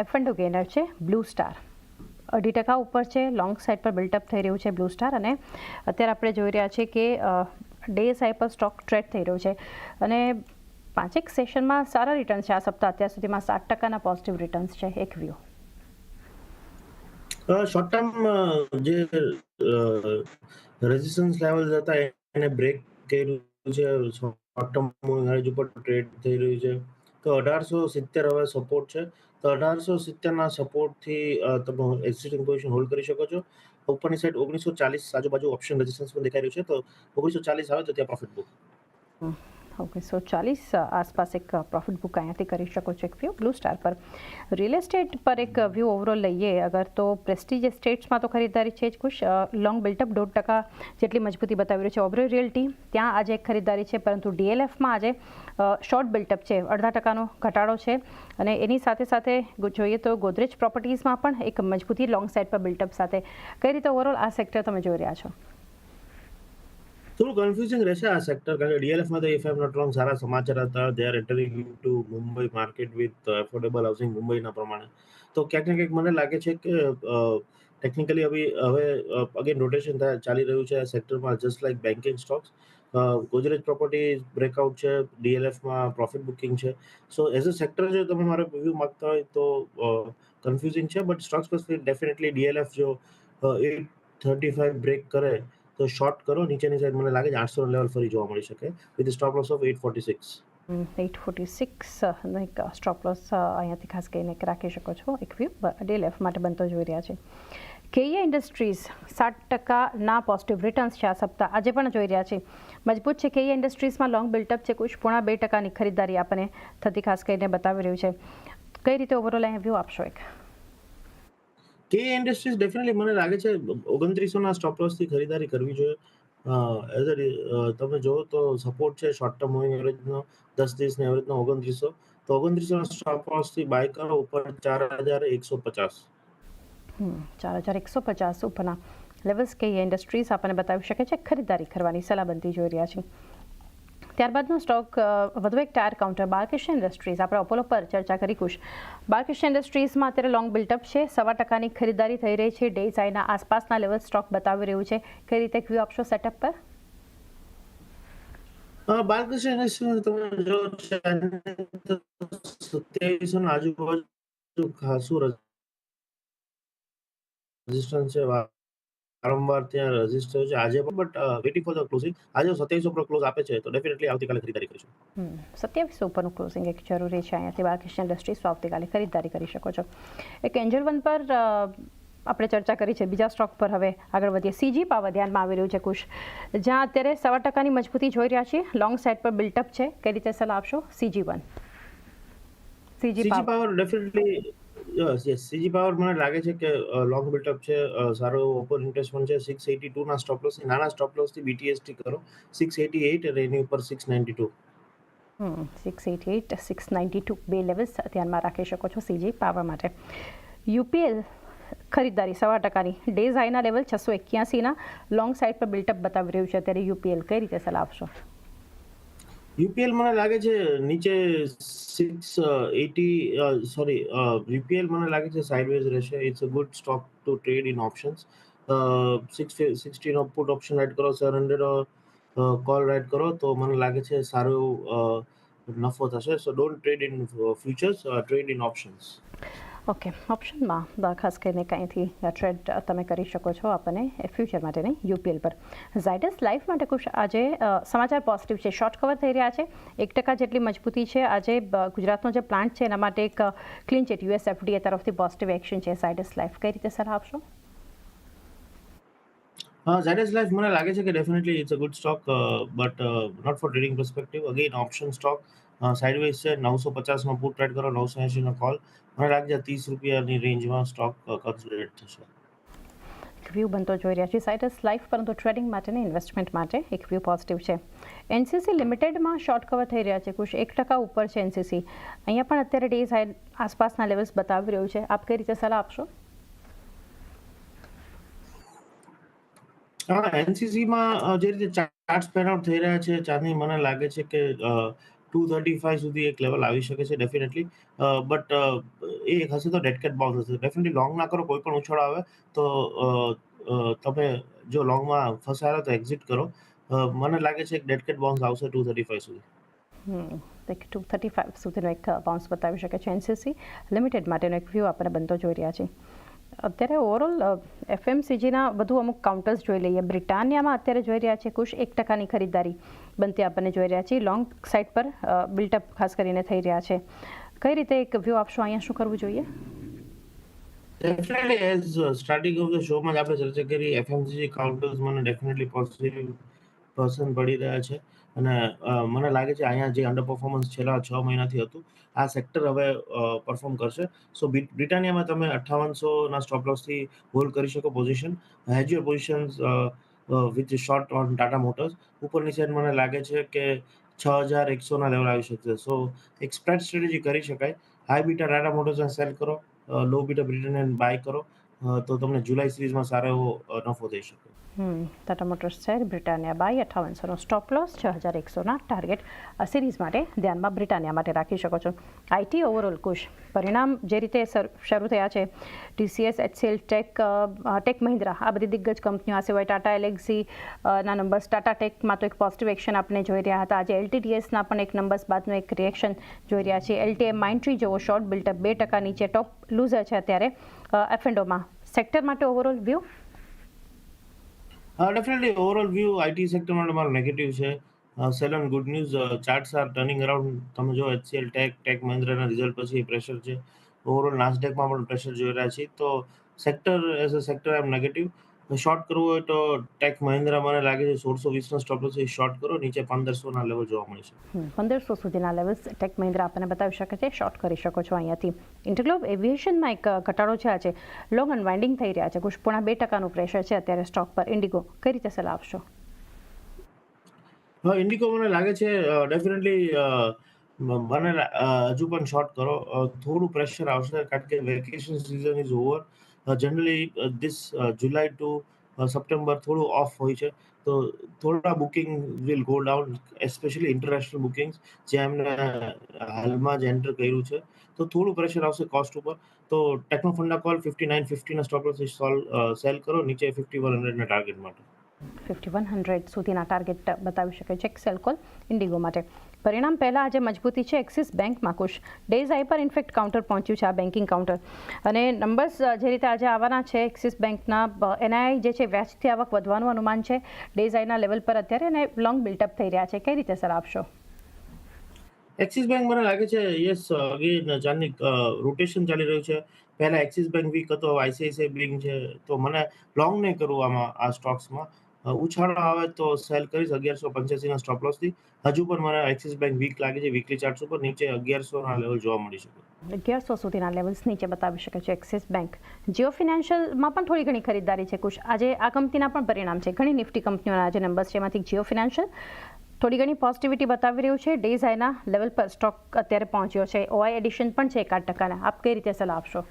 F1 gainer છે blue star 2.5% ઉપર છે, લોંગ સાઇડ પર બિલ્ટઅપ થઈ રહ્યું છે બ્લુ સ્ટાર, અને અત્યારે આપણે જોઈ રહ્યા છીએ કે ડે સાઇડ પર સ્ટોક ટ્રેડ થઈ રહ્યું છે અને 5 સેશનમાં સારા રિટર્ન્સ છે આ સપ્તાહ અત્યાર સુધીમાં 7% પોઝિટિવ રિટર્ન્સ છે. એક વ્યૂ શોર્ટ ટર્મ જે રેઝિસ્ટન્સ લેવલ્સ હતા એને બ્રેક કર્યું છે. શોર્ટ ટર્મ મૂવિંગ એવરેજ ઉપર ટ્રેડ થઈ રહ્યું છે, તો 1870 હવે સપોર્ટ છે. તો 1870ના સપોર્ટથી તમે એક્ઝિસ્ટિંગ પોઝિશન હોલ્ડ કરી શકો છો. ઉપરની સાઈડ 1940 આજુબાજુ ઓપ્શન રેઝિસ્ટન્સ પણ દેખાઈ રહ્યું છે, તો 1940 આવે તો ત્યાં પ્રોફિટ બુક. 1940 આસપાસ એક પ્રોફિટ બુક અહીંયાથી કરી શકો છો. એક વ્યૂ બ્લુ સ્ટાર પર રિયલ એસ્ટેટ પર એક વ્યૂ ઓવરઓલ લઈએ અગર, તો પ્રેસ્ટીજ એસ્ટેટ્સમાં તો ખરીદારી છે જ ખુશ. લોંગ બિલ્ટઅપ 2% જેટલી મજબૂતી બતાવી રહ્યું છે. ઓબરોય રિયલ્ટી ત્યાં આજે એક ખરીદારી છે, પરંતુ ડીએલએફમાં આજે શોર્ટ બિલ્ટઅપ છે, 0.5%નો ઘટાડો છે. અને એની સાથે સાથે જોઈએ તો ગોદરેજ પ્રોપર્ટીઝમાં પણ એક મજબૂતી લોંગ સાઇડ પર બિલ્ટઅપ સાથે. કઈ રીતે ઓવરઓલ આ સેક્ટર તમે જોઈ રહ્યા છો? થોડું કન્ફ્યુઝિંગ રહેશે આ સેક્ટર, કારણ કે ડીએલએફમાં તો if I am not wrong સારા સમાચાર હતા. They are entering into Mumbai market with affordable housing મુંબઈના પ્રમાણે. તો ક્યાંક ને ક્યાંક મને લાગે છે કે ટેકનિકલી હવે અગેન રોટેશન ચાલી રહ્યું છે આ સેક્ટરમાં, just like banking stocks. Godrej property breakout છે, ડીએલએફમાં પ્રોફિટ બુકિંગ છે. સો એઝ અ સેક્ટર જો તમે મારો રિવ્યુ માંગતા હોય તો કન્ફ્યુઝિંગ છે, બટ સ્ટોક્સ પર ડેફિનેટલી ડીએલએફ જો 835 બ્રેક કરે તો શોર્ટ કરો. નીચેની સાઈડ મને લાગે છે 800 લેવલ ફરી જોવા મળી શકે વિથ સ્ટોપ લોસ ઓફ 846. 846 એક સ્ટોપ લોસ અહીંયાથી ખાસ કરીને રાખી શકો છો. એક વ્યૂ ડીએલએફ માટે બનતો જોઈ રહ્યા છે. કેઈએ ઇન્ડસ્ટ્રીઝ 7%ના પોઝિટિવ રિટર્ન્સ છે આ સપ્તાહ, આજે પણ જોઈ રહ્યા છે. મજબૂત છે કેઈએ ઇન્ડસ્ટ્રીઝમાં લોંગ બિલ્ટઅપ છે, કુછ 0.5%ની ખરીદારી આપણને થતી ખાસ કરીને બતાવી રહ્યું છે. કઈ રીતે ઓવરઓલ અહીંયા વ્યૂ આપશો એક? કે ઇન્ડસ્ટ્રીઝ ડેફિનેટલી મને લાગે છે 2900ના સ્ટોપ લોસથી ખરીદારી કરવી જોઈએ. તમે જુઓ તો સપોર્ટ છે શોર્ટ ટર્મ મૂવિંગ એવરેજનો 10 દિવસની એવરેજનો 2900. તો 2900ના સ્ટોપ લોસથી બાય કરો ઉપર 4150. 4150 ઉપરના લેવલ્સ કેઈએ ઇન્ડસ્ટ્રીઝ આપણને બતાવી શકે છે. ખરીદારી કરવાની સલાહબંધી જોઈ રહ્યા છીએ. ત્યારબાદનો સ્ટોક વધુ એક ટાયર કાઉન્ટર બાલકૃષ્ણ ઇન્ડસ્ટ્રીઝ. આપણે અપોલો પર ચર્ચા કરી ખુશ. બાલકૃષ્ણ ઇન્ડસ્ટ્રીઝમાં અત્યારે લોંગ બિલ્ટઅપ છે, 1.25%ની ખરીદારી થઈ રહી છે. ડે સાઈડના આસપાસના લેવલ સ્ટોક બતાવી રહ્યું છે. કઈ રીતે વ્યૂ આપશો સેટઅપ પર? બાલકૃષ્ણ ઇન્ડસ્ટ્રીઝ તમે જો 2700 આજુબાજુ ખાસું રેઝિસ્ટન્સ છે, વારંવાર ત્યાં રજિસ્ટર છે આજે પણ, but waiting for the closing. આજે 2700 પર ક્લોઝ આપે છે તો ડેફિનેટલી આવતીકાલે ખરીદારી કરીશું. 2700 ઉપરનું ક્લોઝિંગ એક જરૂરી છે અહીંયાથી બાલકૃષ્ણ ઇન્ડસ્ટ્રીઝ, આવતીકાલે ખરીદારી કરી શકો છો. એક એન્જલ વન પર આપણે ચર્ચા કરી છે. બીજા સ્ટોક પર હવે આગળ વધીએ. સીજી પાવર ધ્યાનમાં આવી રહ્યું છે કુશ, જ્યાં અત્યારે 1.25%ની મજબૂતી જોઈ રહ્યા છીએ. લોંગ સાઇડ પર બિલ્ટઅપ છે, કઈ રીતે સલાહ આપશો? CG power definitely yes CG power મને લાગે છે કે લોંગ બિલ્ટઅપ છે, સારો ઓપન ઇન્ટરેસ્ટ પણ છે. 682ના સ્ટોપ લોસ, નાના સ્ટોપ લોસથી બીટીએસટી કરો 688 અને એની ઉપર 692. 688 692 બે લેવલ્સ ધ્યાનમાં રાખી શકો છો સીજી પાવર માટે. યુપીએલ ખરીદારી 1.25%ની, ડેઝ હાઈના લેવલ 681ના, લોંગ સાઇડ પર બિલ્ટઅપ બતાવી રહ્યું છે અત્યારે યુપીએલ. કઈ રીતે સલાહ આપશો? યુપીએલ મને લાગે છે નીચે 680 યુપીએલ મને લાગે છે સાઇડવેઝ રહેશે. It's a good stock to trade in options. 660 નો પુટ ઓપ્શન એડ કરો, 700 કોલ રાઇટ કરો તો મને લાગે છે સારું નફો થશે. So don't trade in futures, trade in options. Okay, ઓપ્શનમાં ખાસ કરીને કંઈથી ટ્રેડ તમે કરી શકો છો આપણને ફ્યુચર માટે નહીં. યુપીએલ પર ઝાયડસ લાઈફ માટે કુશ આજે સમાચાર પોઝિટિવ છે, શોર્ટ કવર થઈ રહ્યા છે. 1% જેટલી મજબૂતી છે. આજે ગુજરાતનો જે પ્લાન્ટ છે એના માટે એક ક્લીન ચીટ યુએસ એફડીએ તરફથી પોઝિટિવ એક્શન છે. ઝાયડસ લાઈફ કઈ રીતે સલાહ આપશો? ઝાયડસ લાઈફ મને લાગે છે કે definitely it's a good stock, but not for trading perspective. Again option stock sideways છે. 950માં પુટ રાઇટ કરો, 980નો કોલ. મને લાગે છે 30 રૂપિયાની રેન્જમાં સ્ટોક કન્સિડરેટ થશે. વ્યૂ બનતો જોઈ રહ્યા છીએ ઝાયડસ લાઈફ, પરંતુ ટ્રેડિંગ માટે ને ઇન્વેસ્ટમેન્ટ માટે એક વ્યૂ પોઝિટિવ છે. એનસીસી લિમિટેડમાં શોર્ટ કવર થઈ રહ્યા છે કુશ, 1% ઉપર છે એનસીસી. અહીંયા પણ અત્યારે ડે સાઇડ આસપાસના લેવલ્સ બતાવી રહ્યું છે. આપ કઈ રીતે સલાહ આપશો? એનસીસીમાં જે રીતે ચાર્ટ્સ પેન આઉટ થઈ રહ્યા છે ચાંદની, મને લાગે છે કે 235 સુધી એક લેવલ આવી શકે છે ડેફિનેટલી. બટ એ હશે તો ડેડ કેટ બાઉન્સ હશે. ડેફિનેટલી લોંગ ના કરો, કોઈ પણ ઉછાળ આવે તો તમે જો લોંગમાં ફસાયેલા તો એક્ઝિટ કરો. મને લાગે છે એક ડેડ કેટ બાઉન્સ આવશે 235 સુધી. એક 235 સુધીનો એક બાઉન્સ બતાવી શકે છે એનસીસી લિમિટેડ માટેનો એક વ્યૂ આપણે બનતો જોઈ રહ્યા છીએ. અત્યારે ઓવરઓલ એફએમસીજીના વધુ અમુક કાઉન્ટર્સ જોઈ લઈએ. બ્રિટાનિયામાં અત્યારે જોઈ રહ્યા છીએ કુશ 1%ની ખરીદારી બનતી આપણને જોઈ રહ્યા છીએ. લોંગ સાઇડ પર બિલ્ટઅપ ખાસ કરીને થઈ રહ્યા છે. કઈ રીતે એક વ્યૂ આપશો, અહીંયા શું કરવું જોઈએ? Definitely as starting of the શોમાં જ આપણે ચર્ચા કરી, એફએમસીજી કાઉન્ટર્સ મને ડેફિનેટલી પોઝિટિવ પસંદ પડી રહ્યા છે. અને મને લાગે છે અહીંયા જે અંડર પરફોર્મન્સ છેલ્લા 6 મહિનાથી હતું, આ સેક્ટર હવે પરફોર્મ કરશે. સો બ્રિટાનિયામાં તમે 5800ના સ્ટોપ લોસથી હોલ્ડ કરી શકો position. Hage your positions with short on Tata motors. ઉપરની સાઈડ મને લાગે છે કે 6100ના લેવલ આવી શકશે. સો એક સ્પ્રેડ સ્ટ્રેટેજી કરી શકાય. હાઈ બીટા ટાટા મોટર્સને સેલ કરો, લો બીટા બ્રિટાનિયાને બાય કરો, તો તમને જુલાઈ સિરીઝમાં સારો એવો નફો થઈ શકે. ટાટા મોટર્સ છે, બ્રિટાનિયા બાય 5800નો સ્ટોપ લોસ, 6100ના ટાર્ગેટ સિરીઝ માટે ધ્યાનમાં બ્રિટાનિયા માટે રાખી શકો છો. આઈટી ઓવરઓલ કુશ પરિણામ જે રીતે શરૂ થયા છે, ટીસીએસ, એચસીએલ, ટેક મહિન્દ્રા, આ બધી દિગ્ગજ કંપનીઓ, આ સિવાય ટાટા એલેક્સી ના નંબર્સ, ટાટા ટેકમાં તો એક પોઝિટિવ એક્શન આપણે જોઈ રહ્યા હતા. આજે એલટીટીએસના પણ એક નંબર્સ બાદનું એક રિએક્શન જોઈ રહ્યા છીએ. એલટીએ માઇન્ડટ્રી જેવો શોર્ટ બિલ્ટઅપ 2% નીચે ટોપ લૂઝર છે અત્યારે એફ&ઓમાં. સેક્ટર માટે overall view? Definitely overall view IT sector માટે મારો નેગેટિવ છે. Sell on good news, charts are turning around. તમે જો એચસીએલ, ટેક મહિન્દ્રાના રિઝલ્ટ પછી પ્રેશર છે. ઓવરઓલ નાસ્ડેકમાં પણ પ્રેશર જોઈ રહ્યા છીએ. તો sector as a sector I am negative. Short કરવું હોય તો ટેક મહિન્દ્રા મને લાગે છે 1620ના સ્ટોપ લોસ શોર્ટ કરો, નીચે 1500ના લેવલ જોવા મળે છે. 1500 સુધીના લેવલ્સ ટેક મહિન્દ્રા આપણને બતાવી શકે છે, શોર્ટ કરી શકો છો અહીંયાથી. ઇન્ટરગ્લોબ એવિએશનમાં એક ઘટાડો છે આજે, લોંગ અનવાઇન્ડિંગ થઈ રહ્યા છે. કુશ 0.5%નું પ્રેશર છે અત્યારે સ્ટોક પર. ઇન્ડિગો કઈ રીતે સલાહ આપશો? ઇન્ડિગો મને લાગે છે ડેફિનેટલી મને હજુ પણ શોર્ટ કરો. થોડું પ્રેશર આવશે કારણ કે vacation season is over. Generally this July to September થોડું ઓફ હોય છે. તો થોડા booking will go down, especially international bookings જે એમને હાલમાં જ એન્ટર કર્યું છે. તો થોડું પ્રેશર આવશે કોસ્ટ ઉપર. તો ટેકનો ફંડા કોલ 5950ના સ્ટોપ લોસ સેલ કરો, નીચે 5100ના ટાર્ગેટ માટે. 5100 સુધીના ટાર્ગેટ બતાવી શકે છે સેલ કોલ ઇન્ડિગો માટે. પરિણામ પહેલાં આજે મજબૂતી છે એક્સિસ બેંકમાં. કુશ ડેઝ હાઈ પર ઇનફેક્ટ કાઉન્ટર પહોંચ્યું છે આ બેન્કિંગ કાઉન્ટર. અને નંબર્સ જે રીતે આજે આવવાના છે એક્સિસ બેંકના, એનઆઈ જે છે વ્યાજથી આવક વધવાનું અનુમાન છે ડેઝ હાઈના લેવલ પર અત્યારે, અને લોંગ બિલ્ટઅપ થઈ રહ્યા છે. કઈ રીતે સર આપશો? એક્સિસ બેંક મને લાગે છે યસ, અગેન ચારની રોટેશન ચાલી રહ્યું છે. પહેલા એક્સિસ બેંક વીક હતો, આઈસીઆઈસીઆઈ બેંક છે. તો મને લોંગ નહીં કરવું આમાં, આ સ્ટોક્સમાં. ઉછાળો આવે તો સેલ કરીશ 1185ના સ્ટોપ લોસથી. હજુ પણ મને એક્સિસ બેંક વીક લાગે છે વીકલી ચાર્ટ્સ ઉપર. નીચે 1100ના લેવલ જોવા મળી શકે. 1100 સુધીના લેવલ્સ નીચે બતાવી શકે છે એક્સિસ બેંક. જીઓ ફિનાન્શિયલમાં પણ થોડી ઘણી ખરીદારી છે કુશ. આજે આ કંપનીના પણ પરિણામ છે, ઘણી નિફ્ટી કંપનીઓના આજે નંબર્સ છે, એમાંથી જીઓ ફિનાન્શિયલ થોડી ઘણી પોઝિટિવિટી બતાવી રહ્યું છે. ડેઝ હાઈના લેવલ પર સ્ટોક અત્યારે પહોંચ્યો છે. ઓઆઈ એડિશન પણ છે 1% આપ કઈ રીતે સલાહ આપશો?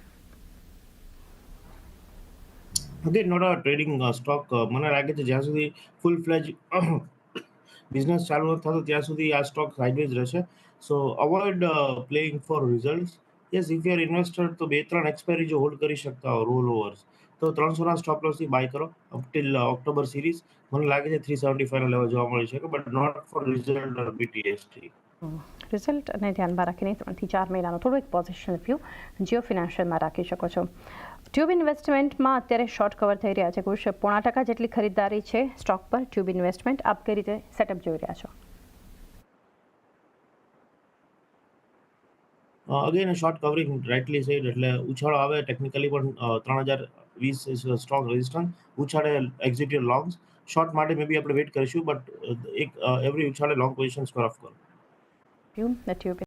Again not a trading stock. મને લાગે છે જ્યાં સુધી ફૂલ ફ્લેજ બિઝનેસ ચાલુ નથી થતો ત્યાં સુધી આ સ્ટોક સાઇડવેઝ રહેશે. So avoid playing for results. Yes, if you are investor તો 2-3 એક્સપાયરી જો હોલ્ડ કરી શકતા હો રોલ ઓવર્સ, તો 300ના સ્ટોપ લોસથી બાય કરો અપ ટિલ ઓક્ટોબર સિરીઝ. મને લાગે છે 375ના લેવલ જોવા મળી શકે, but not for result or BTST. Result અને ધ્યાનમાં રાખીને 3 થી 4 મહિનાનો થોડો એક પોઝિશનલ વ્યૂ જીઓ ફિનાન્શિયલમાં રાખી શકો છો. ટ્યુબ ઇન્વેસ્ટમેન્ટમાં અત્યારે શોર્ટ કવર થઈ રહ્યા છે. કુશ 0.5% જેટલી ખરીદારી છે સ્ટોક પર ટ્યુબ ઇન્વેસ્ટમેન્ટ. આપ કઈ રીતે સેટઅપ જોઈ રહ્યા છો? Again short covering rightly said, એટલે ઉછાળો આવે ટેકનિકલી પણ 3020 ઇઝ સ્ટ્રોંગ રેઝિસ્ટન્સ. ઉછાળે એક્ઝિટ યોર લોંગ્સ. શોર્ટ માટે મે બી આપણે વેઇટ કરીશું, બટ એક એવરી ઉછાળે લોંગ પોઝિશન સ્ક્વેર ઓફ કરો. ટ્યુબ